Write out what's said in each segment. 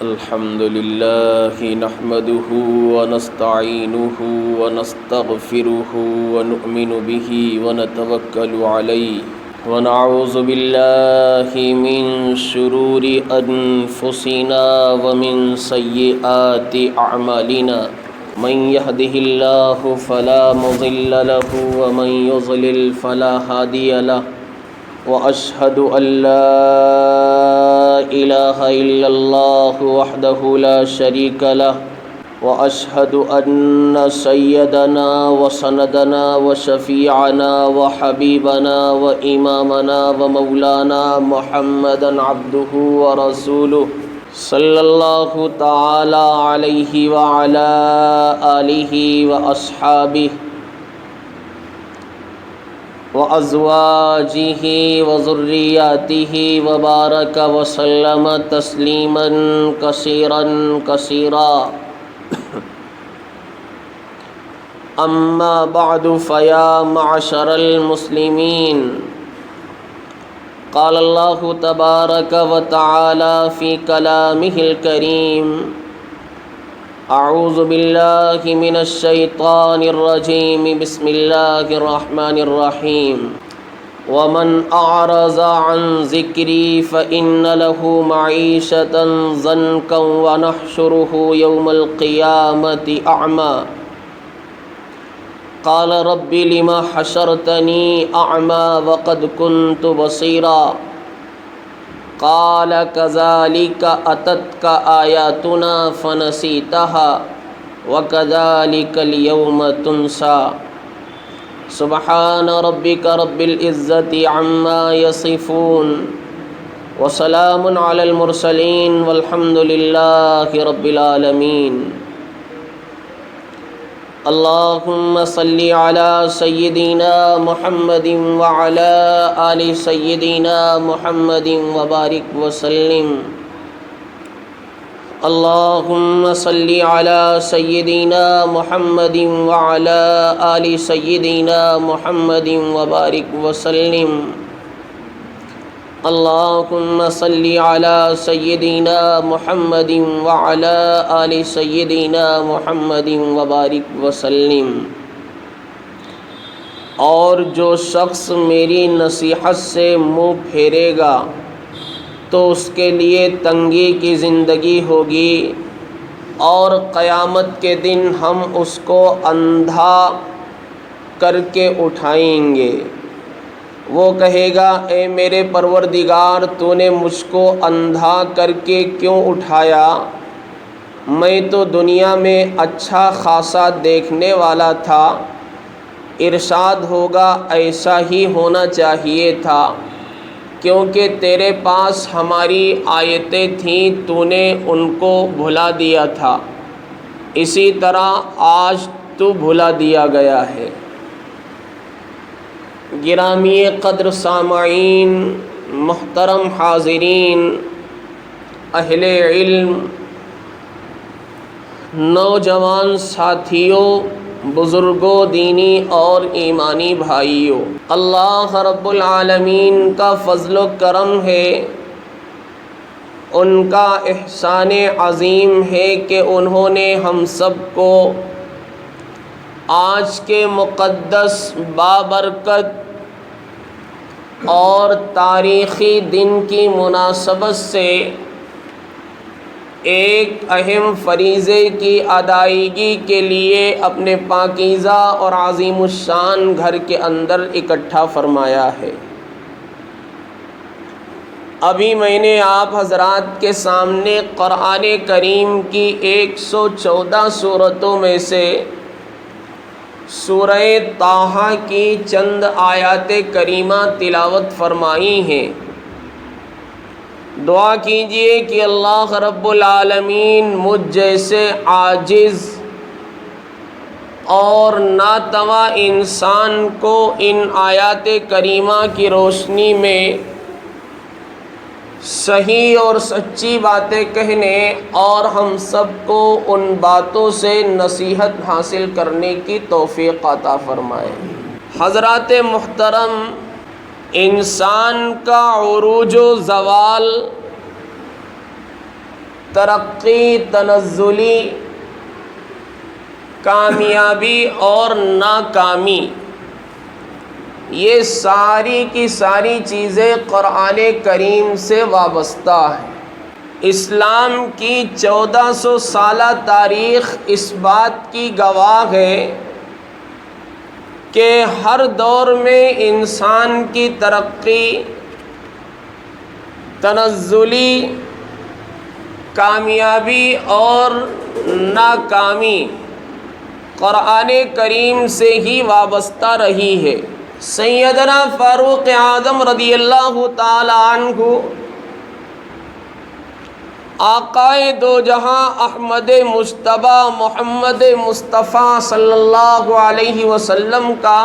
الحمد لله نحمده ونستعينه ونستغفره ونؤمن به ونتوكل عليه ونعوذ بالله من شرور أنفسنا ومن سيئات أعمالنا من يهده الله فلا مضل له ومن يضلل فلا هادي له وأشهد أن لا إله إلا الله وحده لا شريك له وأشهد أن سيدنا وسندنا وشفيعنا وحبيبنا وإمامنا ومولانا محمدا عبده ورسوله صلى الله تعالى عليه وعلى آله وأصحابه وأزواجه وذرياته وبارك وسلم تسليما كثيرا كثيرا أما بعد فيا معشر المسلمين قال الله تبارك وتعالى في كلامه الكريم اعوذ باللہ من الشیطان الرجیم بسم اللہ الرحمن الرحیم ومن اعرض عن ذکری فإن له معیشة ضنکا ونحشره یوم القیامة اعمی قال رب لما حشرتنی اعمی وقد كنت بصیرا قال كذلك أتتك آياتنا فنسيتها وكذلك اليوم تنسى سبحان ربك رب العزة عما يصفون وسلام على المرسلين والحمد لله رب العالمين اللهم صل على سيدنا محمد وعلى آل سيدنا محمد وبارك وسلم اللهم صل على سيدنا محمد وعلى آل سيدنا محمد وبارك وسلم اللهم صل على سيدنا محمد وعلى آل سيدنا محمد وبارك وسلم اور جو شخص میری نصیحت سے منہ پھیرے گا تو اس کے لیے تنگی کی زندگی ہوگی اور قیامت کے دن ہم اس کو اندھا کر کے اٹھائیں گے۔ وہ کہے گا اے میرے پروردگار تو نے مجھ کو اندھا کر کے کیوں اٹھایا؟ میں تو دنیا میں اچھا خاصا دیکھنے والا تھا۔ ارشاد ہوگا ایسا ہی ہونا چاہیے تھا کیونکہ تیرے پاس ہماری آیتیں تھیں تو نے ان کو بھلا دیا تھا، اسی طرح آج تو بھلا دیا گیا ہے۔ گرامی قدر سامعین، محترم حاضرین، اہل علم، نوجوان ساتھیوں، بزرگوں، دینی اور ایمانی بھائیوں، اللہ رب العالمین کا فضل و کرم ہے، ان کا احسان عظیم ہے کہ انہوں نے ہم سب کو آج کے مقدس بابرکت اور تاریخی دن کی مناسبت سے ایک اہم فریضے کی ادائیگی کے لیے اپنے پاکیزہ اور عظیم الشان گھر کے اندر اکٹھا فرمایا ہے۔ ابھی میں نے آپ حضرات کے سامنے قرآن کریم کی 114 سورتوں میں سے سورہ طٰہٰ کی چند آیات کریمہ تلاوت فرمائی ہیں۔ دعا کیجئے کہ اللہ رب العالمین مجھ جیسے عاجز اور ناتواں انسان کو ان آیات کریمہ کی روشنی میں صحیح اور سچی باتیں کہنے اور ہم سب کو ان باتوں سے نصیحت حاصل کرنے کی توفیق عطا فرمائے۔ حضرات محترم، انسان کا عروج و زوال ترقی، تنزلی، کامیابی اور ناکامی، یہ ساری کی ساری چیزیں قرآن کریم سے وابستہ ہیں۔ اسلام کی 1400 سالہ تاریخ اس بات کی گواہ ہے کہ ہر دور میں انسان کی ترقی، تنزلی، کامیابی اور ناکامی قرآن کریم سے ہی وابستہ رہی ہے۔ سیدنا فاروق اعظم رضی اللہ تعالی عنہ آقائے دو جہاں احمد مجتبی محمد مصطفیٰ صلی اللہ علیہ وسلم کا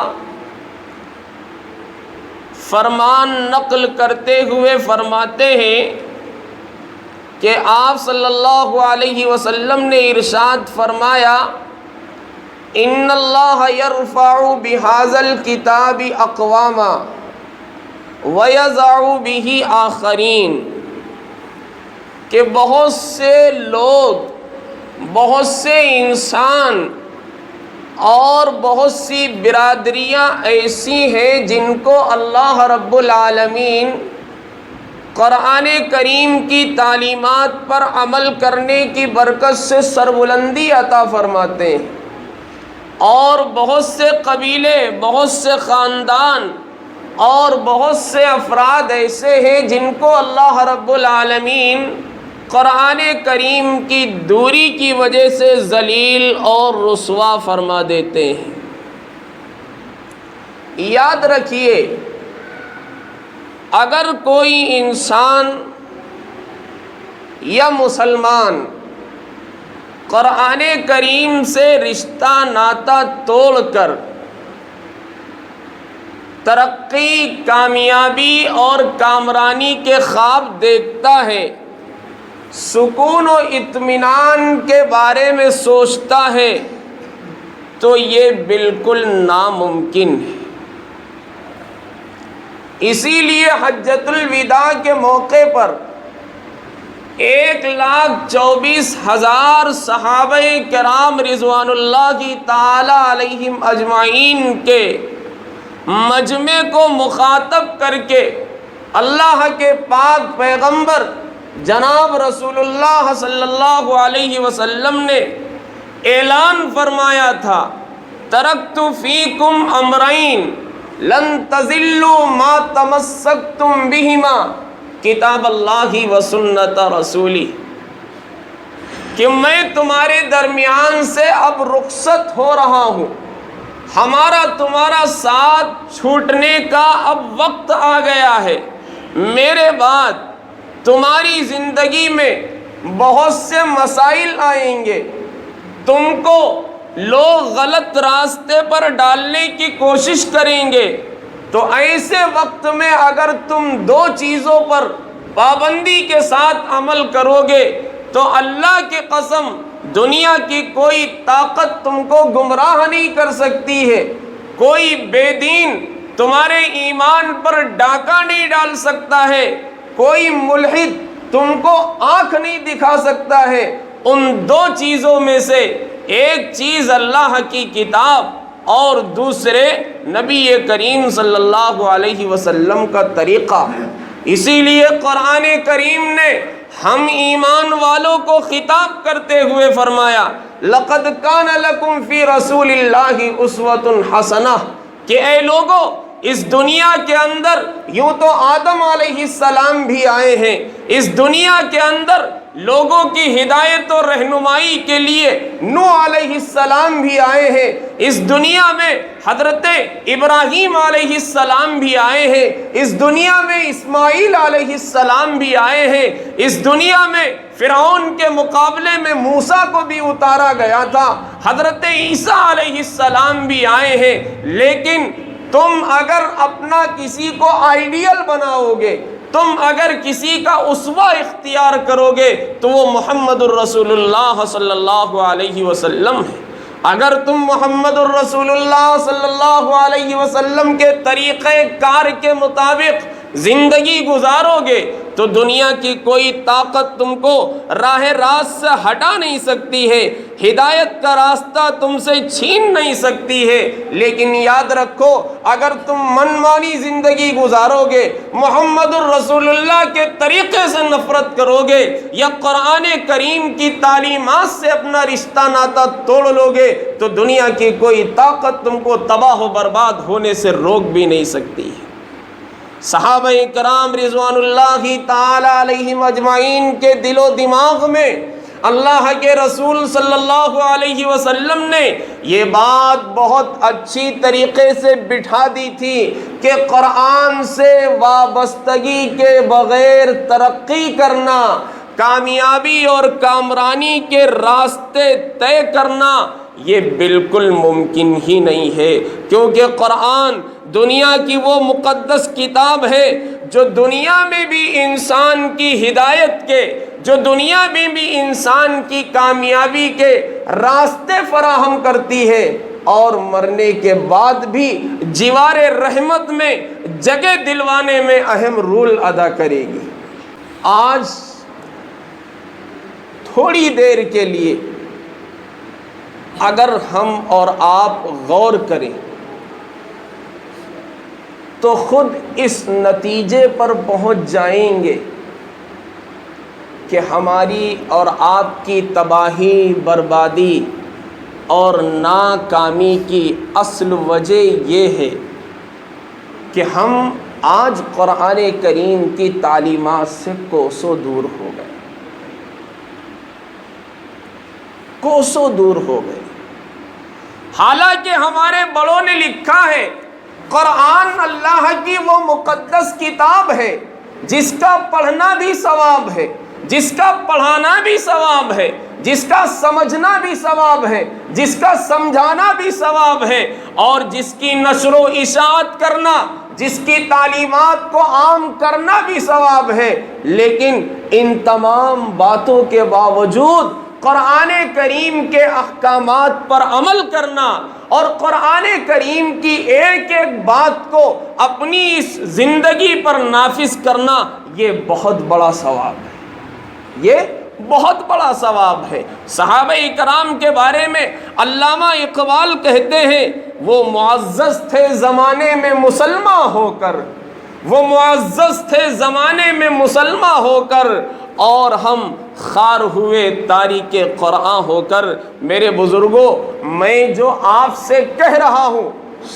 فرمان نقل کرتے ہوئے فرماتے ہیں کہ آپ صلی اللہ علیہ وسلم نے ارشاد فرمایا، ان اللہ یرفع بہذا الکتاب اقواما ویضع بہ آخرین، کہ بہت سے لوگ، بہت سے انسان اور بہت سی برادریاں ایسی ہیں جن کو اللہ رب العالمین قرآن کریم کی تعلیمات پر عمل کرنے کی برکت سے سربلندی عطا فرماتے ہیں، اور بہت سے قبیلے، بہت سے خاندان اور بہت سے افراد ایسے ہیں جن کو اللہ رب العالمین قرآن کریم کی دوری کی وجہ سے ذلیل اور رسوا فرما دیتے ہیں۔ یاد رکھیے، اگر کوئی انسان یا مسلمان قرآن کریم سے رشتہ ناتا توڑ کر ترقی، کامیابی اور کامرانی کے خواب دیکھتا ہے، سکون و اطمینان کے بارے میں سوچتا ہے، تو یہ بالکل ناممکن ہے۔ اسی لیے حجۃ الوداع کے موقع پر 1,24,000 صحابہ کرام رضوان اللہ تعالی علیہم اجمعین کے مجمع کو مخاطب کر کے اللہ کے پاک پیغمبر جناب رسول اللہ صلی اللہ علیہ وسلم نے اعلان فرمایا تھا، ترکت فیکم امرین لن تضلوا ما تمسکتم بہما کتاب اللہ و سنت رسولی، کہ میں تمہارے درمیان سے اب رخصت ہو رہا ہوں، ہمارا تمہارا ساتھ چھوٹنے کا اب وقت آ گیا ہے، میرے بعد تمہاری زندگی میں بہت سے مسائل آئیں گے، تم کو لوگ غلط راستے پر ڈالنے کی کوشش کریں گے، تو ایسے وقت میں اگر تم دو چیزوں پر پابندی کے ساتھ عمل کرو گے تو اللہ کی قسم دنیا کی کوئی طاقت تم کو گمراہ نہیں کر سکتی ہے، کوئی بے دین تمہارے ایمان پر ڈاکہ نہیں ڈال سکتا ہے، کوئی ملحد تم کو آنکھ نہیں دکھا سکتا ہے۔ ان دو چیزوں میں سے ایک چیز اللہ کی کتاب اور دوسرے نبی کریم صلی اللہ علیہ وسلم کا طریقہ۔ اسی لیے قرآن کریم نے ہم ایمان والوں کو خطاب کرتے ہوئے فرمایا، لَقَدْ كَانَ لَكُمْ فِي رَسُولِ اللَّهِ أُسْوَةٌ حَسَنَةٌ، کہ اے لوگو اس دنیا کے اندر یوں تو آدم علیہ السلام بھی آئے ہیں، اس دنیا کے اندر لوگوں کی ہدایت اور رہنمائی کے لیے نوح علیہ السلام بھی آئے ہیں، اس دنیا میں حضرت ابراہیم علیہ السلام بھی آئے ہیں، اس دنیا میں اسماعیل علیہ السلام بھی آئے ہیں، اس دنیا میں فرعون کے مقابلے میں موسیٰ کو بھی اتارا گیا تھا، حضرت عیسیٰ علیہ السلام بھی آئے ہیں، لیکن تم اگر اپنا کسی کو آئیڈیل بناؤ گے، تم اگر کسی کا اسوہ اختیار کرو گے تو وہ محمد الرسول اللہ صلی اللہ علیہ وسلم ہے۔ اگر تم محمد الرسول اللہ صلی اللہ علیہ وسلم کے طریقہ کار کے مطابق زندگی گزارو گے تو دنیا کی کوئی طاقت تم کو راہ راست سے ہٹا نہیں سکتی ہے، ہدایت کا راستہ تم سے چھین نہیں سکتی ہے۔ لیکن یاد رکھو، اگر تم منمانی زندگی گزارو گے، محمد الرسول اللہ کے طریقے سے نفرت کرو گے، یا قرآن کریم کی تعلیمات سے اپنا رشتہ ناتا توڑ لو گے، تو دنیا کی کوئی طاقت تم کو تباہ و برباد ہونے سے روک بھی نہیں سکتی ہے۔ صحابہ کرام رضوان اللہ تعالی علیہم اجمعین کے دل و دماغ میں اللہ کے رسول صلی اللہ علیہ وسلم نے یہ بات بہت اچھی طریقے سے بٹھا دی تھی کہ قرآن سے وابستگی کے بغیر ترقی کرنا، کامیابی اور کامرانی کے راستے طے کرنا یہ بالکل ممکن ہی نہیں ہے، کیونکہ قرآن دنیا کی وہ مقدس کتاب ہے جو دنیا میں بھی انسان کی ہدایت کے، جو دنیا میں بھی انسان کی کامیابی کے راستے فراہم کرتی ہے، اور مرنے کے بعد بھی جوار رحمت میں جگہ دلوانے میں اہم رول ادا کرے گی۔ آج تھوڑی دیر کے لیے اگر ہم اور آپ غور کریں تو خود اس نتیجے پر پہنچ جائیں گے کہ ہماری اور آپ کی تباہی، بربادی اور ناکامی کی اصل وجہ یہ ہے کہ ہم آج قرآن کریم کی تعلیمات سے کوسوں دور ہو گئے، کوسوں دور ہو گئے۔ حالانکہ ہمارے بڑوں نے لکھا ہے قرآن اللہ کی وہ مقدس کتاب ہے جس کا پڑھنا بھی ثواب ہے، جس کا پڑھانا بھی ثواب ہے، جس کا سمجھنا بھی ثواب ہے، جس کا سمجھانا بھی ثواب ہے، اور جس کی نشر و اشاعت کرنا، جس کی تعلیمات کو عام کرنا بھی ثواب ہے۔ لیکن ان تمام باتوں کے باوجود قرآن کریم کے احکامات پر عمل کرنا اور قرآن کریم کی ایک ایک بات کو اپنی اس زندگی پر نافذ کرنا یہ بہت بڑا ثواب ہے، یہ بہت بڑا ثواب ہے۔ صحابہ کرام کے بارے میں علامہ اقبال کہتے ہیں وہ معزز تھے زمانے میں مسلمہ ہو کر، وہ معزز تھے زمانے میں مسلمہ ہو کر، اور ہم خار ہوئے تاریک قرآن ہو کر۔ میرے بزرگوں، میں جو آپ سے کہہ رہا ہوں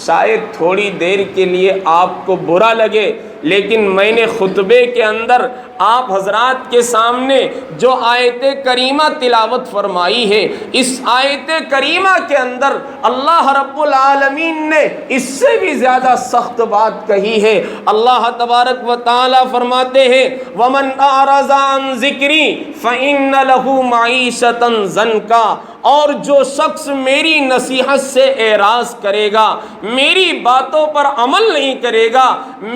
شاید تھوڑی دیر کے لیے آپ کو برا لگے، لیکن میں نے خطبے کے اندر آپ حضرات کے سامنے جو آیت کریمہ تلاوت فرمائی ہے، اس آیت کریمہ کے اندر اللہ رب العالمین نے اس سے بھی زیادہ سخت بات کہی ہے۔ اللہ تبارک و تعالی فرماتے ہیں وَمَنْ أَعْرَضَ عَنْ ذِكْرِي فَإِنَّ لَهُ مَعِيشَةً ضَنْكًا، اور جو شخص میری نصیحت سے اعراض کرے گا، میری باتوں پر عمل نہیں کرے گا،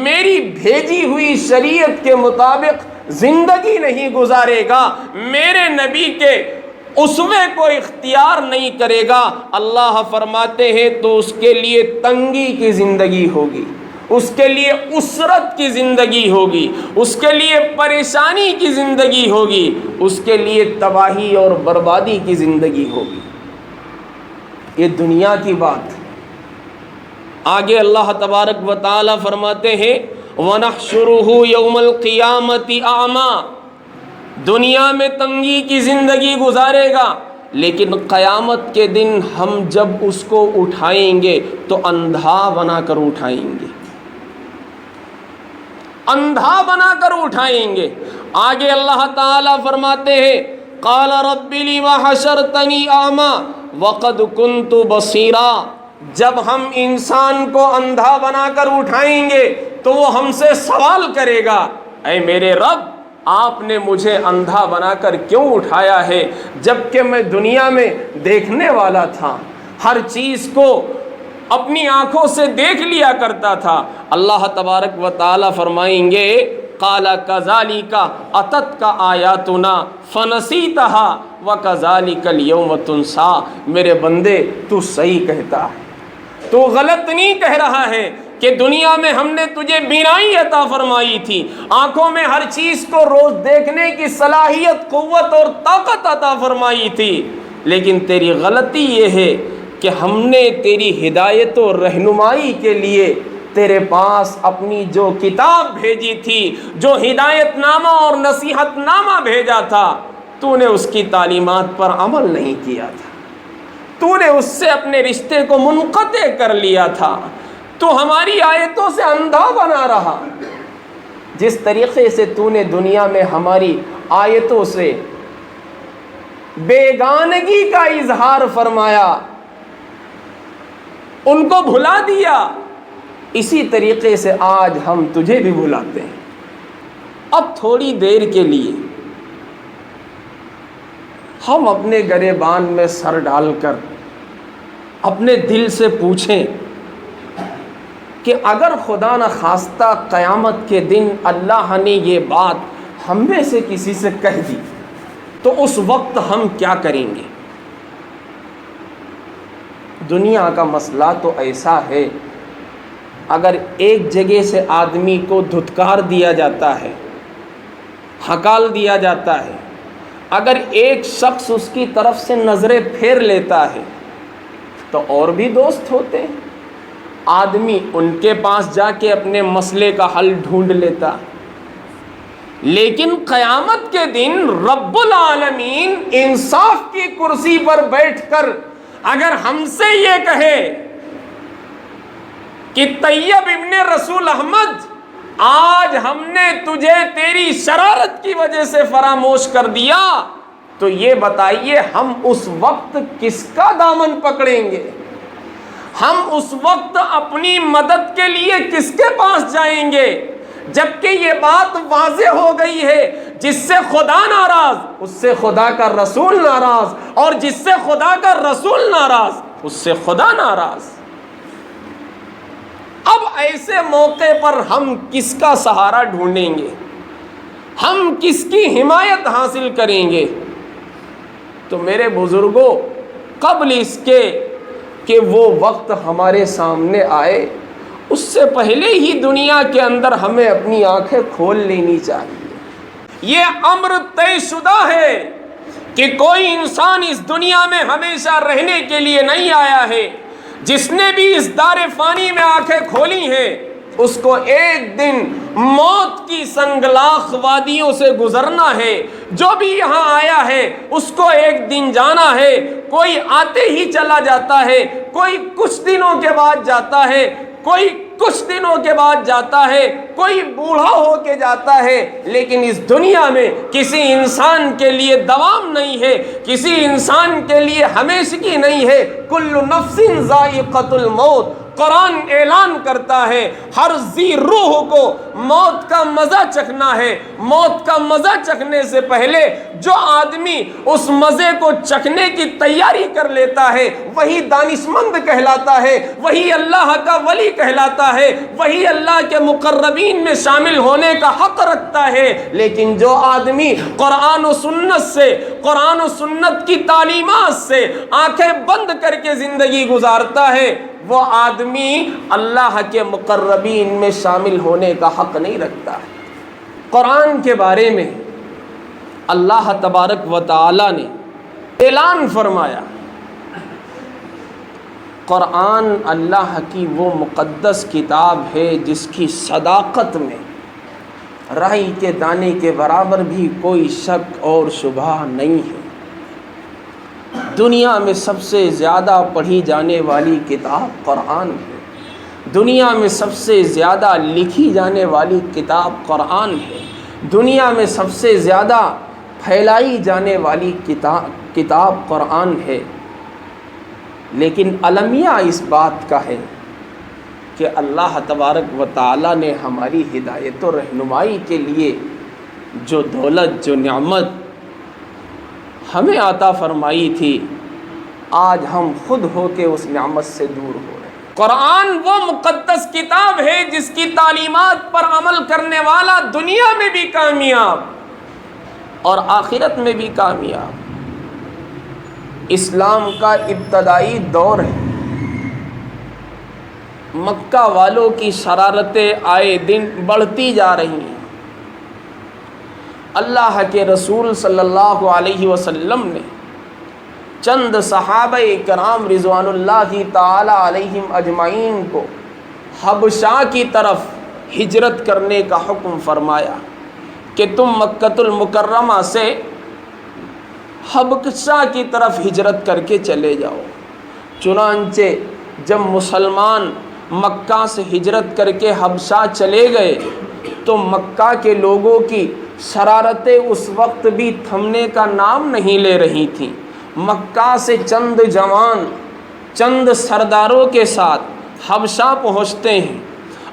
میری بھیجی ہوئی شریعت کے مطابق زندگی نہیں گزارے گا، میرے نبی کے اسوے کو اختیار نہیں کرے گا، اللہ فرماتے ہیں تو اس کے لیے تنگی کی زندگی ہوگی، اس کے لیے اسرت کی زندگی ہوگی، اس کے لیے پریشانی کی زندگی ہوگی، اس کے لیے تباہی اور بربادی کی زندگی ہوگی۔ یہ دنیا کی بات۔ آگے اللہ تبارک و تعالی فرماتے ہیں وَنَحْشُرُهُ يَوْمَ الْقِيَامَةِ أَعْمَى، دنیا میں تنگی کی زندگی گزارے گا، لیکن قیامت کے دن ہم جب اس کو اٹھائیں گے تو اندھا بنا کر اٹھائیں گے، اندھا بنا کر اٹھائیں گے۔ آگے اللہ تعالیٰ فرماتے ہیں قال رب لم حشرتنی اعمی وقد كنت بصیرا، جب ہم انسان کو اندھا بنا کر اٹھائیں گے تو وہ ہم سے سوال کرے گا اے میرے رب، آپ نے مجھے اندھا بنا کر کیوں اٹھایا ہے جبکہ میں دنیا میں دیکھنے والا تھا، ہر چیز کو اپنی آنکھوں سے دیکھ لیا کرتا تھا۔ اللہ تبارک و تعالی فرمائیں گے قال کذالک اتتک آیاتنا فنسیتها وکذالک اليوم تنسیٰ، میرے بندے تو صحیح کہتا ہے، تو غلط نہیں کہہ رہا ہے، کہ دنیا میں ہم نے تجھے بینائی عطا فرمائی تھی، آنکھوں میں ہر چیز کو روز دیکھنے کی صلاحیت، قوت اور طاقت عطا فرمائی تھی، لیکن تیری غلطی یہ ہے کہ ہم نے تیری ہدایت و رہنمائی کے لیے تیرے پاس اپنی جو کتاب بھیجی تھی، جو ہدایت نامہ اور نصیحت نامہ بھیجا تھا، تو نے اس کی تعلیمات پر عمل نہیں کیا تھا، تو نے اس سے اپنے رشتے کو منقطع کر لیا تھا، تو ہماری آیتوں سے اندھا بنا رہا۔ جس طریقے سے تو نے دنیا میں ہماری آیتوں سے بیگانگی کا اظہار فرمایا، ان کو بھلا دیا، اسی طریقے سے آج ہم تجھے بھی بھلاتے ہیں۔ اب تھوڑی دیر کے لیے ہم اپنے گریبان میں سر ڈال کر اپنے دل سے پوچھیں کہ اگر خدا نخواستہ قیامت کے دن اللہ نے یہ بات ہم میں سے کسی سے کہہ دی تو اس وقت ہم کیا کریں گے؟ دنیا کا مسئلہ تو ایسا ہے، اگر ایک جگہ سے آدمی کو دھتکار دیا جاتا ہے، ہکال دیا جاتا ہے، اگر ایک شخص اس کی طرف سے نظریں پھیر لیتا ہے تو اور بھی دوست ہوتے ہیں، آدمی ان کے پاس جا کے اپنے مسئلے کا حل ڈھونڈ لیتا۔ لیکن قیامت کے دن رب العالمین انصاف کی کرسی پر بیٹھ کر اگر ہم سے یہ کہے کہ طیب ابن رسول احمد، آج ہم نے تجھے تیری شرارت کی وجہ سے فراموش کر دیا، تو یہ بتائیے ہم اس وقت کس کا دامن پکڑیں گے؟ ہم اس وقت اپنی مدد کے لیے کس کے پاس جائیں گے؟ جبکہ یہ بات واضح ہو گئی ہے، جس سے خدا ناراض اس سے خدا کا رسول ناراض، اور جس سے خدا کا رسول ناراض اس سے خدا ناراض۔ اب ایسے موقع پر ہم کس کا سہارا ڈھونڈیں گے؟ ہم کس کی حمایت حاصل کریں گے؟ تو میرے بزرگوں، قبل اس کے کہ وہ وقت ہمارے سامنے آئے، اس سے پہلے ہی دنیا کے اندر ہمیں اپنی آنکھیں کھول لینی چاہیے۔ یہ امر طے شدہ ہے کہ کوئی انسان اس دنیا میں ہمیشہ رہنے کے لیے نہیں آیا ہے۔ جس نے بھی اس دار فانی میں آنکھیں کھولی ہیں، اس کو ایک دن موت کی سنگلاخ وادیوں سے گزرنا ہے۔ جو بھی یہاں آیا ہے اس کو ایک دن جانا ہے۔ کوئی آتے ہی چلا جاتا ہے، کوئی کچھ دنوں کے بعد جاتا ہے، کوئی کچھ دنوں کے بعد جاتا ہے، کوئی بوڑھا ہو کے جاتا ہے، لیکن اس دنیا میں کسی انسان کے لیے دوام نہیں ہے، کسی انسان کے لیے ہمیشگی نہیں ہے۔ کل نفس ذائقۃ الموت، قرآن اعلان کرتا ہے ہر ذی روح کو موت کا مزہ چکھنا ہے۔ موت کا مزہ چکھنے سے پہلے جو آدمی اس مزے کو چکھنے کی تیاری کر لیتا ہے وہی دانشمند کہلاتا ہے، وہی اللہ کا ولی کہلاتا ہے، وہی اللہ کے مقربین میں شامل ہونے کا حق رکھتا ہے۔ لیکن جو آدمی قرآن و سنت سے، قرآن و سنت کی تعلیمات سے آنکھیں بند کر کے زندگی گزارتا ہے، وہ آدمی اللہ کے مقربین میں شامل ہونے کا حق نہیں رکھتا ہے۔ قرآن کے بارے میں اللہ تبارک و تعالی نے اعلان فرمایا، قرآن اللہ کی وہ مقدس کتاب ہے جس کی صداقت میں رائی کے دانے کے برابر بھی کوئی شک اور شبہ نہیں ہے۔ دنیا میں سب سے زیادہ پڑھی جانے والی کتاب قرآن ہے، دنیا میں سب سے زیادہ لکھی جانے والی کتاب قرآن ہے، دنیا میں سب سے زیادہ پھیلائی جانے والی کتاب قرآن ہے۔ لیکن المیہ اس بات کا ہے کہ اللہ تبارک و تعالی نے ہماری ہدایت و رہنمائی کے لیے جو دولت، جو نعمت ہمیں عطا فرمائی تھی، آج ہم خود ہو کے اس نعمت سے دور ہو رہے ہیں۔ قرآن وہ مقدس کتاب ہے جس کی تعلیمات پر عمل کرنے والا دنیا میں بھی کامیاب اور آخرت میں بھی کامیاب۔ اسلام کا ابتدائی دور ہے، مکہ والوں کی شرارتیں آئے دن بڑھتی جا رہی ہیں۔ اللہ کے رسول صلی اللہ علیہ وسلم نے چند صحابہ کرام رضوان اللہ تعالی علیہم اجمعین کو حبشہ کی طرف ہجرت کرنے کا حکم فرمایا کہ تم مکۃ المکرمہ سے حبشہ کی طرف ہجرت کر کے چلے جاؤ۔ چنانچہ جب مسلمان مکہ سے ہجرت کر کے حبشہ چلے گئے تو مکہ کے لوگوں کی شرارتیں اس وقت بھی تھمنے کا نام نہیں لے رہی تھیں۔ مکہ سے چند جوان چند سرداروں کے ساتھ حبشہ پہنچتے ہیں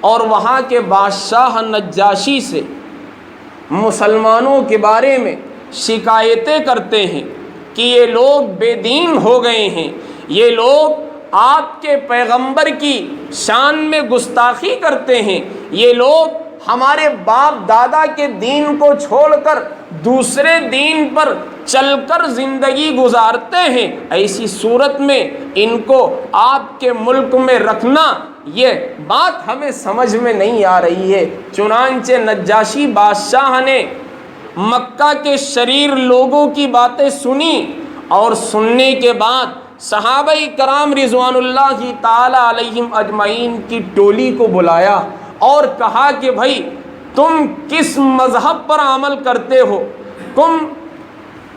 اور وہاں کے بادشاہ نجاشی سے مسلمانوں کے بارے میں شکایتیں کرتے ہیں کہ یہ لوگ بے دین ہو گئے ہیں، یہ لوگ آپ کے پیغمبر کی شان میں گستاخی کرتے ہیں، یہ لوگ ہمارے باپ دادا کے دین کو چھوڑ کر دوسرے دین پر چل کر زندگی گزارتے ہیں۔ ایسی صورت میں ان کو آپ کے ملک میں رکھنا، یہ بات ہمیں سمجھ میں نہیں آ رہی ہے۔ چنانچہ نجاشی بادشاہ نے مکہ کے شریر لوگوں کی باتیں سنی اور سننے کے بعد صحابہ کرام رضوان اللہ تعالی علیہم اجمعین کی ٹولی کو بلایا اور کہا کہ بھائی تم کس مذہب پر عمل کرتے ہو، تم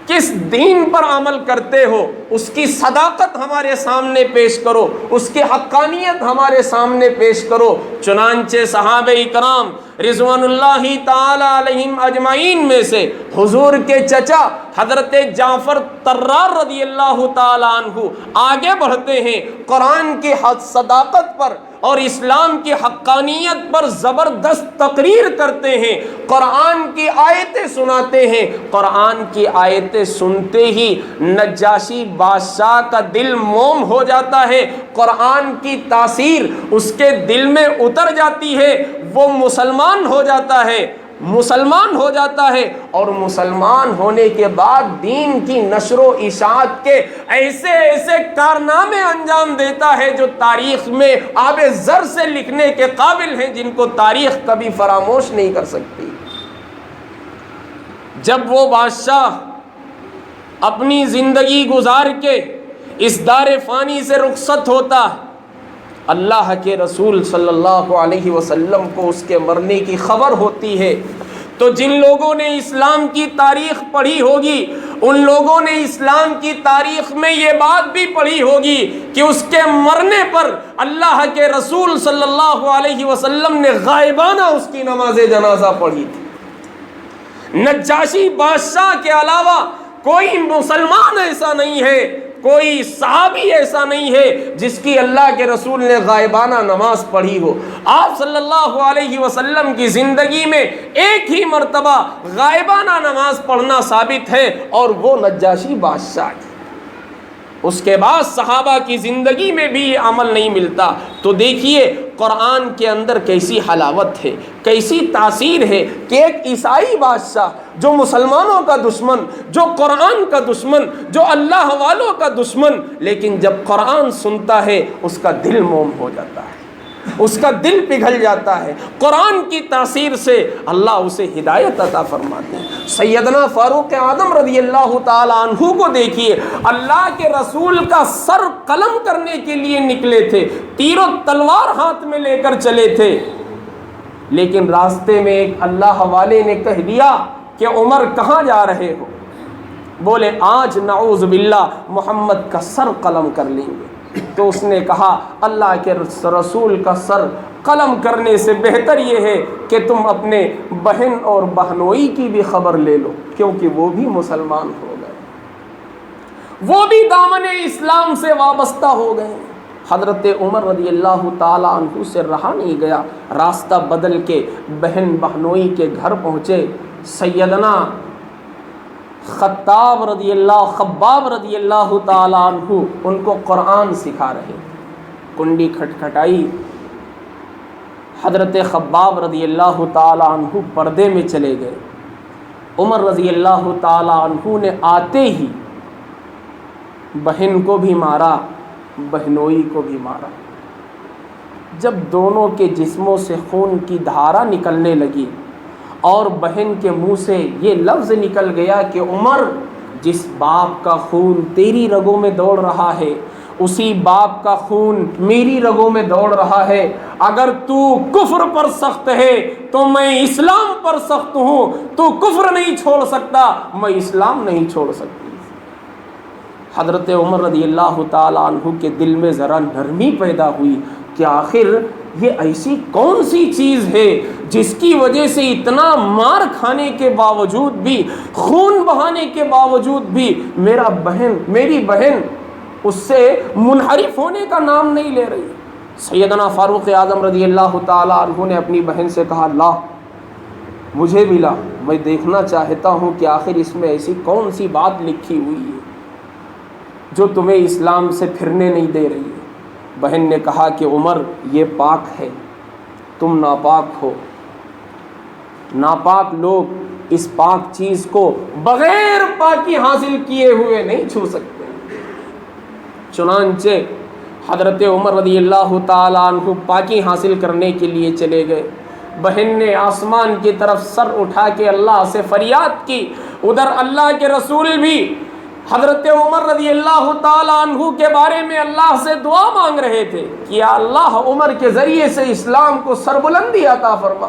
کس دین پر عمل کرتے ہو، اس کی صداقت ہمارے سامنے پیش کرو، اس کی حقانیت ہمارے سامنے پیش کرو۔ چنانچہ صحابہ کرام رضوان اللہ تعالی علیہم اجمعین میں سے حضور کے چچا حضرت جعفر طرار رضی اللہ تعالی عنہ آگے بڑھتے ہیں، قرآن کی صداقت پر اور اسلام کی حقانیت پر زبردست تقریر کرتے ہیں، قرآن کی آیتیں سناتے ہیں۔ قرآن کی آیتیں سنتے ہی نجاشی بادشاہ کا دل موم ہو جاتا ہے، قرآن کی تاثیر اس کے دل میں اتر جاتی ہے، وہ مسلمان ہو جاتا ہے، اور مسلمان ہونے کے بعد دین کی نشر و اشاعت کے ایسے ایسے کارنامے انجام دیتا ہے جو تاریخ میں آب زر سے لکھنے کے قابل ہیں، جن کو تاریخ کبھی فراموش نہیں کر سکتی۔ جب وہ بادشاہ اپنی زندگی گزار کے اس دار فانی سے رخصت ہوتا ہے، اللہ کے رسول صلی اللہ علیہ وسلم کو اس کے مرنے کی خبر ہوتی ہے، تو جن لوگوں نے اسلام کی تاریخ پڑھی ہوگی ان لوگوں نے اسلام کی تاریخ میں یہ بات بھی پڑھی ہوگی کہ اس کے مرنے پر اللہ کے رسول صلی اللہ علیہ وسلم نے غائبانہ اس کی نماز جنازہ پڑھی تھی۔ نجاشی بادشاہ کے علاوہ کوئی مسلمان ایسا نہیں ہے، کوئی صحابی ایسا نہیں ہے جس کی اللہ کے رسول نے غائبانہ نماز پڑھی ہو۔ آپ صلی اللہ علیہ وسلم کی زندگی میں ایک ہی مرتبہ غائبانہ نماز پڑھنا ثابت ہے اور وہ نجاشی بادشاہ کی۔ اس کے بعد صحابہ کی زندگی میں بھی یہ عمل نہیں ملتا۔ تو دیکھیے قرآن کے اندر کیسی حلاوت ہے، کیسی تاثیر ہے کہ ایک عیسائی بادشاہ جو مسلمانوں کا دشمن، جو قرآن کا دشمن، جو اللہ والوں کا دشمن، لیکن جب قرآن سنتا ہے اس کا دل موم ہو جاتا ہے، اس کا دل پگھل جاتا ہے، قرآن کی تاثیر سے اللہ اسے ہدایت عطا فرماتے ہیں۔ سیدنا فاروق اعظم رضی اللہ تعالی عنہ کو دیکھیے، اللہ کے رسول کا سر قلم کرنے کے لیے نکلے تھے، تیر و تلوار ہاتھ میں لے کر چلے تھے، لیکن راستے میں ایک اللہ والے نے کہہ دیا کہ عمر کہاں جا رہے ہو؟ بولے آج نعوذ باللہ محمد کا سر قلم کر لیں گے۔ تو اس نے کہا اللہ کے رسول کا سر قلم کرنے سے بہتر یہ ہے کہ تم اپنے بہن اور بہنوئی کی بھی خبر لے لو، کیونکہ وہ بھی مسلمان ہو گئے، وہ بھی دامن اسلام سے وابستہ ہو گئے۔ حضرت عمر رضی اللہ تعالی عنہ سے رہا نہیں گیا، راستہ بدل کے بہن بہنوئی کے گھر پہنچے۔ سیدنا خباب رضی اللہ تعالی عنہ ان کو قرآن سکھا رہے، کنڈی کھٹکھٹائی، حضرت خباب رضی اللہ تعالی عنہ پردے میں چلے گئے۔ عمر رضی اللہ تعالی عنہ نے آتے ہی بہن کو بھی مارا، بہنوئی کو بھی مارا۔ جب دونوں کے جسموں سے خون کی دھارا نکلنے لگی اور بہن کے منہ سے یہ لفظ نکل گیا کہ عمر، جس باپ کا خون تیری رگوں میں دوڑ رہا ہے اسی باپ کا خون میری رگوں میں دوڑ رہا ہے، اگر تو کفر پر سخت ہے تو میں اسلام پر سخت ہوں، تو کفر نہیں چھوڑ سکتا میں اسلام نہیں چھوڑ سکتی۔ حضرت عمر رضی اللہ تعالیٰ عنہ کے دل میں ذرا نرمی پیدا ہوئی کہ آخر یہ ایسی کون سی چیز ہے جس کی وجہ سے اتنا مار کھانے کے باوجود بھی، خون بہانے کے باوجود بھی میری بہن اس سے منحرف ہونے کا نام نہیں لے رہی۔ سیدنا فاروق اعظم رضی اللہ تعالیٰ عنہ نے اپنی بہن سے کہا، لا مجھے بھی لا، میں دیکھنا چاہتا ہوں کہ آخر اس میں ایسی کون سی بات لکھی ہوئی ہے جو تمہیں اسلام سے پھرنے نہیں دے رہی ہے۔ بہن نے کہا کہ عمر یہ پاک ہے، تم ناپاک ہو، ناپاک لوگ اس پاک چیز کو بغیر پاکی حاصل کیے ہوئے نہیں چھو سکتے۔ چنانچہ حضرت عمر رضی اللہ تعالیٰ عنہ پاکی حاصل کرنے کے لیے چلے گئے۔ بہن نے آسمان کی طرف سر اٹھا کے اللہ سے فریاد کی، ادھر اللہ کے رسول بھی حضرت عمر رضی اللہ تعالیٰ عنہ کے بارے میں اللہ سے دعا مانگ رہے تھے کہ یا اللہ عمر کے ذریعے سے اسلام کو سربلندی عطا فرما۔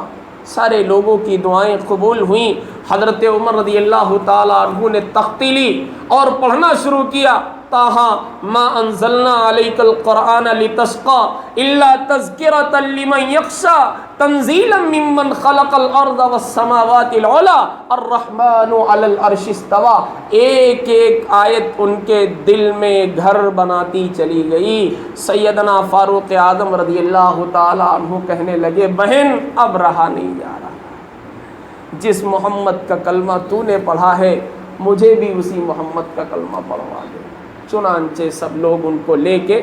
سارے لوگوں کی دعائیں قبول ہوئیں۔ حضرت عمر رضی اللہ تعالیٰ عنہ نے تختی لی اور پڑھنا شروع کیا، طٰہٰ ما انزلنا علیک القرآن لتشقى الا تذکرۃ لمن یخشیٰ تنزیلا ممن خلق الارض والسماوات العلی الرحمن علی العرش استویٰ۔ ایک ایک آیت ان کے دل میں گھر بناتی چلی گئی۔ سیدنا فاروق اعظم رضی اللہ تعالیٰ عنہ کہنے لگے، بہن اب رہا نہیں جا رہا، جس محمد کا کلمہ تو نے پڑھا ہے مجھے بھی اسی محمد کا کلمہ پڑھوا دے۔ چنانچہ سب لوگ ان کو لے کے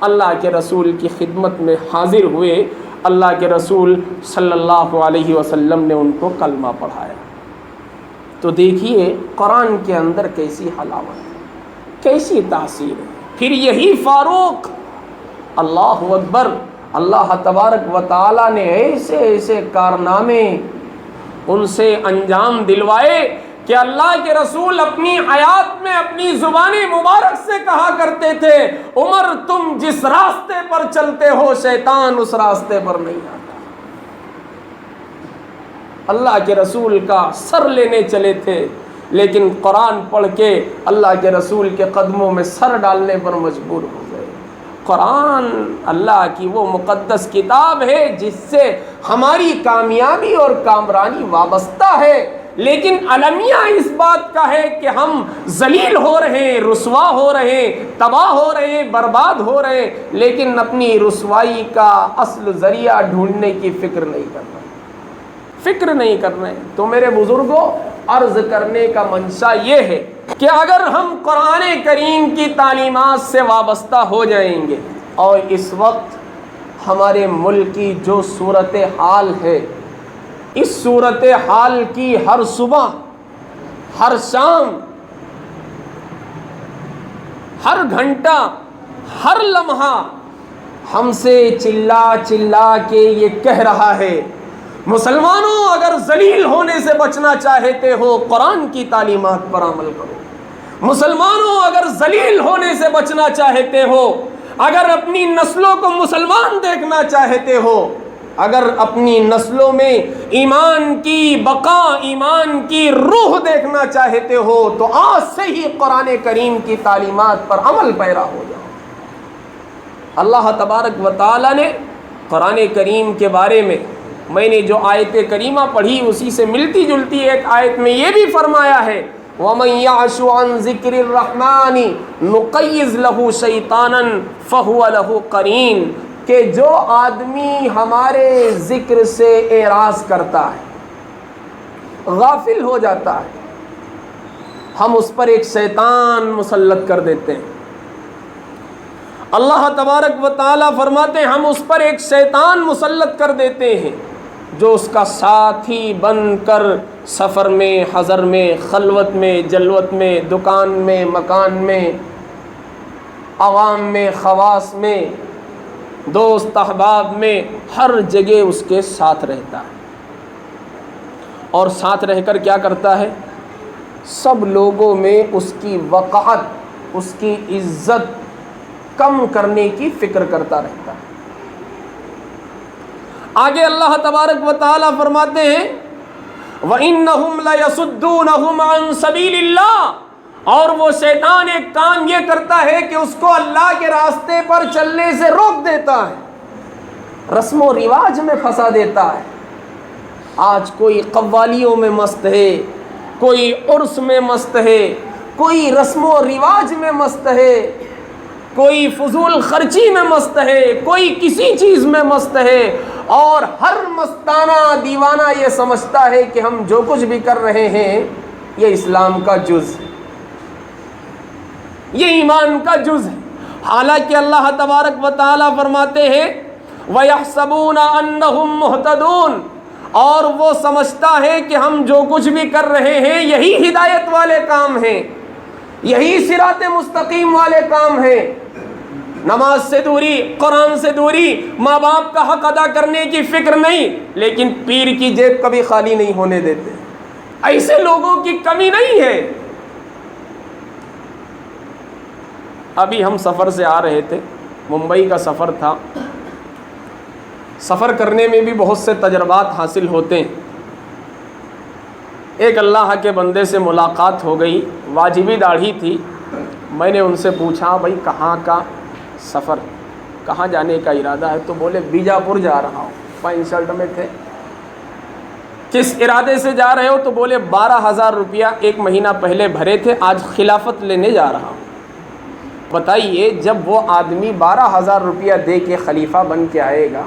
اللہ کے رسول کی خدمت میں حاضر ہوئے۔ اللہ کے رسول صلی اللہ علیہ وسلم نے ان کو کلمہ پڑھایا۔ تو دیکھیے قرآن کے اندر کیسی حلاوت ہے، کیسی تاثیر ہے۔ پھر یہی فاروق، اللہ اکبر، اللہ تبارک و تعالیٰ نے ایسے ایسے کارنامے ان سے انجام دلوائے کہ اللہ کے رسول اپنی حیات میں اپنی زبان مبارک سے کہا کرتے تھے، عمر تم جس راستے پر چلتے ہو شیطان اس راستے پر نہیں آتا۔ اللہ کے رسول کا سر لینے چلے تھے لیکن قرآن پڑھ کے اللہ کے رسول کے قدموں میں سر ڈالنے پر مجبور ہو گئے۔ قرآن اللہ کی وہ مقدس کتاب ہے جس سے ہماری کامیابی اور کامرانی وابستہ ہے، لیکن المیہ اس بات کا ہے کہ ہم ذلیل ہو رہے ہیں، رسوا ہو رہے ہیں، تباہ ہو رہے ہیں، برباد ہو رہے ہیں، لیکن اپنی رسوائی کا اصل ذریعہ ڈھونڈنے کی فکر نہیں کر رہے۔ تو میرے بزرگوں، عرض کرنے کا منشا یہ ہے کہ اگر ہم قرآن کریم کی تعلیمات سے وابستہ ہو جائیں گے اور اس وقت ہمارے ملک کی جو صورت حال ہے، اس صورت حال کی ہر صبح، ہر شام، ہر گھنٹہ، ہر لمحہ ہم سے چلا چلا کے یہ کہہ رہا ہے، مسلمانوں اگر ذلیل ہونے سے بچنا چاہتے ہو قرآن کی تعلیمات پر عمل کرو۔ مسلمانوں اگر ذلیل ہونے سے بچنا چاہتے ہو، اگر اپنی نسلوں کو مسلمان دیکھنا چاہتے ہو، اگر اپنی نسلوں میں ایمان کی بقا، ایمان کی روح دیکھنا چاہتے ہو تو آج سے ہی قرآن کریم کی تعلیمات پر عمل پیرا ہو جاؤ۔ اللہ تبارک و تعالی نے قرآن کریم کے بارے میں نے جو آیت کریمہ پڑھی اسی سے ملتی جلتی ایک آیت میں یہ بھی فرمایا ہے، وَمَن يَعْشُ عَن ذِكْرِ الرَّحْمَنِ نُقَيِّضْ لَهُ شَيْطَانًا فَهُوَ لَهُ قَرِينٌ، کہ جو آدمی ہمارے ذکر سے اعراض کرتا ہے، غافل ہو جاتا ہے، ہم اس پر ایک شیطان مسلط کر دیتے ہیں۔ اللہ تبارک و تعالیٰ فرماتے ہیں ہم اس پر ایک شیطان مسلط کر دیتے ہیں جو اس کا ساتھی بن کر سفر میں، حضر میں، خلوت میں، جلوت میں، دکان میں، مکان میں، عوام میں، خواص میں دوست احباب میں ہر جگہ اس کے ساتھ رہتا ہے، اور ساتھ رہ کر کیا کرتا ہے؟ سب لوگوں میں اس کی وقعت، اس کی عزت کم کرنے کی فکر کرتا رہتا ہے۔ آگے اللہ تبارک و تعالیٰ فرماتے ہیں وَإِنَّهُمْ لَيَصُدُّونَهُمْ عَنْ سَبِيلِ اللَّهِ، اور وہ شیطان ایک کام یہ کرتا ہے کہ اس کو اللہ کے راستے پر چلنے سے روک دیتا ہے، رسم و رواج میں پھنسا دیتا ہے۔ آج کوئی قوالیوں میں مست ہے، کوئی عرس میں مست ہے، کوئی رسم و رواج میں مست ہے، کوئی فضول خرچی میں مست ہے، کوئی کسی چیز میں مست ہے، اور ہر مستانہ دیوانہ یہ سمجھتا ہے کہ ہم جو کچھ بھی کر رہے ہیں یہ اسلام کا جز ہے، یہ ایمان کا جز ہے۔ حالانکہ اللہ تبارک و تعالیٰ فرماتے ہیں وَيَحْسَبُونَ أَنَّهُمْ مُهْتَدُونَ، اور وہ سمجھتا ہے کہ ہم جو کچھ بھی کر رہے ہیں یہی ہدایت والے کام ہیں، یہی صراط مستقیم والے کام ہیں۔ نماز سے دوری، قرآن سے دوری، ماں باپ کا حق ادا کرنے کی فکر نہیں، لیکن پیر کی جیب کبھی خالی نہیں ہونے دیتے۔ ایسے لوگوں کی کمی نہیں ہے۔ ابھی ہم سفر سے آ رہے تھے، ممبئی کا سفر تھا۔ سفر کرنے میں بھی بہت سے تجربات حاصل ہوتے ہیں۔ ایک اللہ کے بندے سے ملاقات ہو گئی، واجبی داڑھی تھی۔ میں نے ان سے پوچھا بھائی کہاں کا سفر، کہاں جانے کا ارادہ ہے؟ تو بولے بیجاپور جا رہا ہوں۔ پینٹ شرٹ میں تھے۔ کس ارادے سے جا رہے ہو؟ تو بولے 12,000 روپیہ ایک مہینہ پہلے بھرے تھے، آج خلافت لینے جا رہا ہوں۔ بتائیے جب وہ آدمی 12,000 روپیہ دے کے خلیفہ بن کے آئے گا،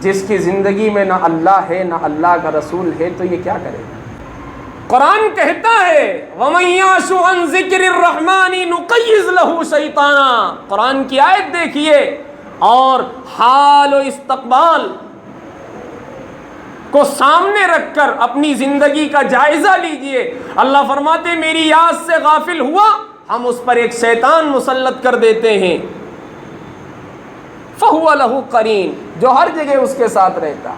جس کی زندگی میں نہ اللہ ہے نہ اللہ کا رسول ہے، تو یہ کیا کرے گا؟ قرآن کہتا ہے وَمَن يَعْشُ عَن ذِكْرِ الرَّحْمَنِ نُقَيِّضْ لَهُ شَيْطَانًا۔ قرآن کی آیت دیکھیے اور حال و استقبال کو سامنے رکھ کر اپنی زندگی کا جائزہ لیجئے۔ اللہ فرماتے میری یاد سے غافل ہوا، ہم اس پر ایک شیطان مسلط کر دیتے ہیں، فَهُوَ لَهُ قَرِينٌ، جو ہر جگہ اس کے ساتھ رہتا۔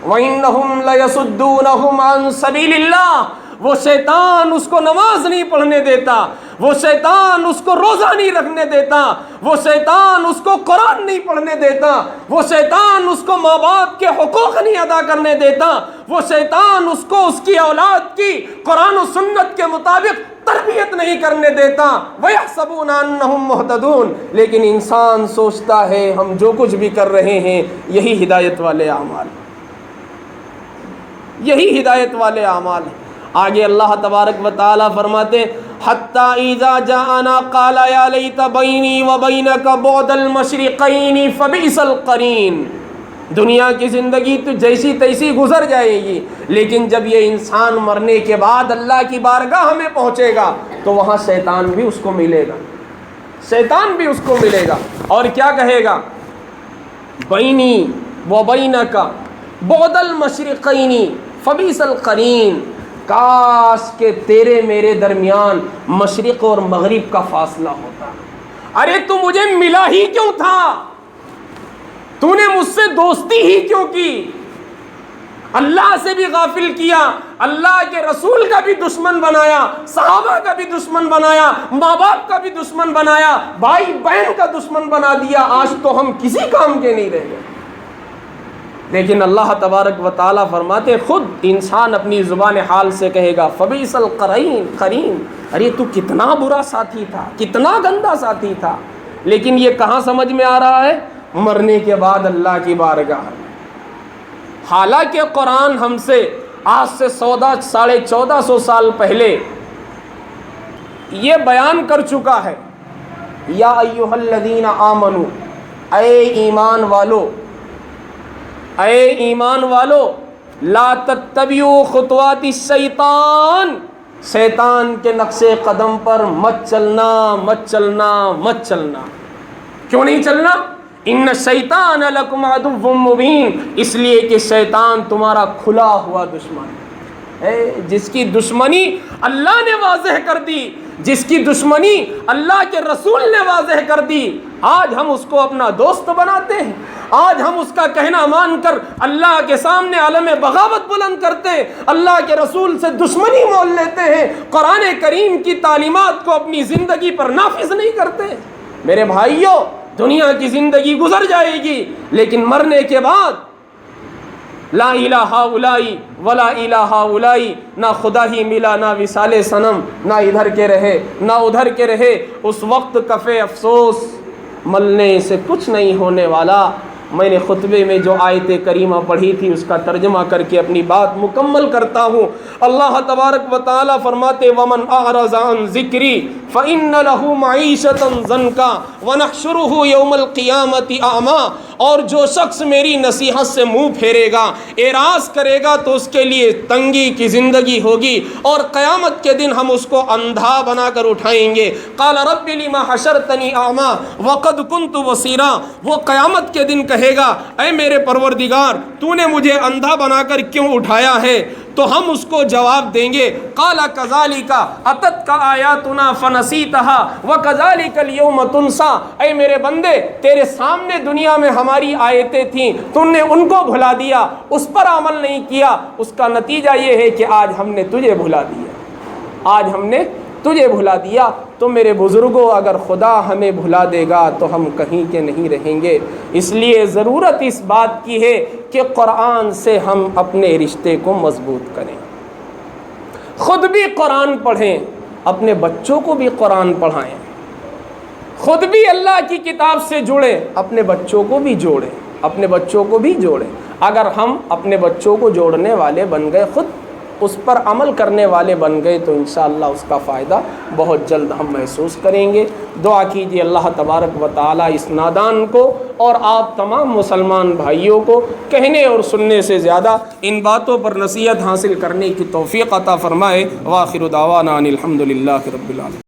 وَإِنَّهُمْ لَيَصُدُّونَهُمْ عَنْ سَبِيلِ اللَّهِ، وہ شیطان اس کو نماز نہیں پڑھنے دیتا، وہ شیطان اس کو روزہ نہیں رکھنے دیتا، وہ شیطان اس کو قرآن نہیں پڑھنے دیتا، وہ شیطان اس کو ماں باپ کے حقوق نہیں ادا کرنے دیتا، وہ شیطان اس کو اس کی اولاد کی قرآن و سنت کے مطابق تربیت نہیں کرنے دیتا۔ وَيَحْسَبُونَ أَنَّهُمْ مُهْتَدُونَ، لیکن انسان سوچتا ہے ہم جو کچھ بھی کر رہے ہیں یہی ہدایت والے اعمال، یہی ہدایت والے اعمال ہیں۔ آگے اللہ تبارک و تعالیٰ فرماتے حَتَّى إِذَا جَاءَنَا قَالَ يَا لَيْتَ بَيْنِي وَبَيْنَكَ بُعْدَ الْمَشْرِقَيْنِ فَبِئْسَ الْقَرِينُ۔ دنیا کی زندگی تو جیسی تیسی گزر جائے گی، لیکن جب یہ انسان مرنے کے بعد اللہ کی بارگاہ میں پہنچے گا تو وہاں شیطان بھی اس کو ملے گا، شیطان بھی اس کو ملے گا، اور کیا کہے گا؟ بینی و بینک بعد المشرقین فبئس القرین، کاش کہ تیرے میرے درمیان مشرق اور مغرب کا فاصلہ ہوتا۔ ارے تو مجھے ملا ہی کیوں تھا؟ تو نے مجھ سے دوستی ہی کیوں کی؟ اللہ سے بھی غافل کیا، اللہ کے رسول کا بھی دشمن بنایا، صحابہ کا بھی دشمن بنایا، ماں باپ کا بھی دشمن بنایا، بھائی بہن کا دشمن بنا دیا، آج تو ہم کسی کام کے نہیں رہ گئے۔ لیکن اللہ تبارک و تعالیٰ فرماتے خود انسان اپنی زبان حال سے کہے گا فبئس القرین، ارے تو کتنا برا ساتھی تھا، کتنا گندا ساتھی تھا۔ لیکن یہ کہاں سمجھ میں آ رہا ہے؟ مرنے کے بعد اللہ کی بارگاہ۔ حالانکہ قرآن ہم سے آج سے 1450 سال پہلے یہ بیان کر چکا ہے، یا ایھا الذین آمنوا، اے ایمان والو، اے ایمان والو، لا تتبعوا خطوات الشیطان، شیطان کے نقش قدم پر مت چلنا، مت چلنا، مت چلنا۔ کیوں نہیں چلنا؟ ان الشیطان لکم عدو مبین، اس لیے کہ شیطان تمہارا کھلا ہوا دشمن ہے، جس کی دشمنی اللہ نے واضح کر دی، جس کی دشمنی اللہ کے رسول نے واضح کر دی۔ آج ہم اس کو اپنا دوست بناتے ہیں، آج ہم اس کا کہنا مان کر اللہ کے سامنے عالم بغاوت بلند کرتے ہیں، اللہ کے رسول سے دشمنی مول لیتے ہیں، قرآن کریم کی تعلیمات کو اپنی زندگی پر نافذ نہیں کرتے۔ میرے بھائیوں، دنیا کی زندگی گزر جائے گی، لیکن مرنے کے بعد لا الہ الائی ولا الہ الائی، نہ خدا ہی ملا، نہ وصال صنم، نہ ادھر کے رہے نہ ادھر کے رہے، اس وقت کفے افسوس ملنے سے کچھ نہیں ہونے والا۔ میں نے خطبے میں جو آیت کریمہ پڑھی تھی اس کا ترجمہ کر کے اپنی بات مکمل کرتا ہوں۔ اللہ تبارک و تعالی فرماتے ومن اعرض عن ذکری فإن له معیشة ضنکا ونحشره یوم القیامت اعمی، اور جو شخص میری نصیحت سے منہ پھیرے گا، اعراض کرے گا، تو اس کے لیے تنگی کی زندگی ہوگی، اور قیامت کے دن ہم اس کو اندھا بنا کر اٹھائیں گے۔ قال رب لما حشرتنی اعمی وقد كنت بصیرا، وہ قیامت کے دن کہے گا اے میرے پروردگار، تو نے مجھے اندھا بنا کر کیوں اٹھایا ہے؟ تو ہم اس کو جواب دیں گے قال كذلك اتتك آیاتنا فنسیتها وكذلك اليوم تنسى، اے میرے بندے، تیرے سامنے دنیا میں ہماری آیتیں تھیں، تم نے ان کو بھلا دیا، اس پر عمل نہیں کیا، اس کا نتیجہ یہ ہے کہ آج ہم نے تجھے بھلا دیا، آج ہم نے تجھے بھلا دیا۔ تو میرے بزرگوں، اگر خدا ہمیں بھلا دے گا تو ہم کہیں کے نہیں رہیں گے۔ اس لیے ضرورت اس بات کی ہے کہ قرآن سے ہم اپنے رشتے کو مضبوط کریں، خود بھی قرآن پڑھیں، اپنے بچوں کو بھی قرآن پڑھائیں، خود بھی اللہ کی کتاب سے جڑیں، اپنے بچوں کو بھی جوڑیں، اپنے بچوں کو بھی جوڑیں۔ اگر ہم اپنے بچوں کو جوڑنے والے بن گئے، خود اس پر عمل کرنے والے بن گئے، تو انشاءاللہ اس کا فائدہ بہت جلد ہم محسوس کریں گے۔ دعا کیجیے اللہ تبارک و تعالی اس نادان کو اور آپ تمام مسلمان بھائیوں کو کہنے اور سننے سے زیادہ ان باتوں پر نصیحت حاصل کرنے کی توفیق عطا فرمائے۔ وآخر دعوانا ان الحمد للہ رب العالمین۔